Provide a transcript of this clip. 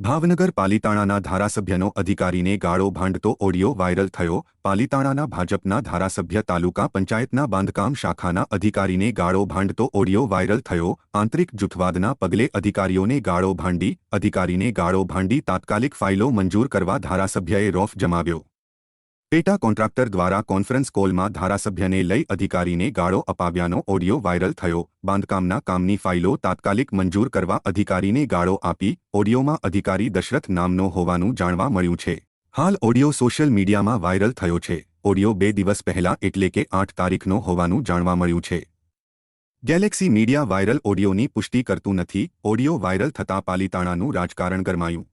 ભાવનગર પાલિતાણાના ધારાસભ્યનો અધિકારીને ગાળો ભાંડતો audio viral થયો। પાલિતાણાના ભાજપના ધારાસભ્ય તાલુકા પંચાયતના બાંધકામ શાખાના અધિકારીને ગાળો ભાંડતો ઓડિયો વાયરલ થયો। આંતરિક જૂથવાદના પગલે અધિકારીને ગાળો ભાંડી તાત્કાલિક ફાઇલો મંજૂર કરવા ધારાસભ્યએ રોફ જમાવ્યો। પેટા કોન્ટ્રાક્ટર દ્વારા કોન્ફરન્સ કોલમાં ધારાસભ્યને લઈ અધિકારીને ગાળો અપાવ્યાનો ઓડિયો વાયરલ થયો। બાંધકામના કામની ફાઇલો તાત્કાલિક મંજૂર કરવા અધિકારીને ગાળો આપી। ઓડિયોમાં અધિકારી દશરથ નામનો હોવાનું જાણવા મળ્યું છે। હાલ ઓડિયો સોશિયલ મીડિયામાં વાયરલ થયો છે। ઓડિયો 2 દિવસ પહેલા એટલે કે 8 તારીખનો હોવાનું જાણવા મળ્યું છે। ગેલેક્સી મીડિયા વાયરલ ઓડિયોની પુષ્ટિ કરતું નથી। ઓડિયો વાયરલ થતાં પાલિતાણાનું રાજકારણ ગરમાયું।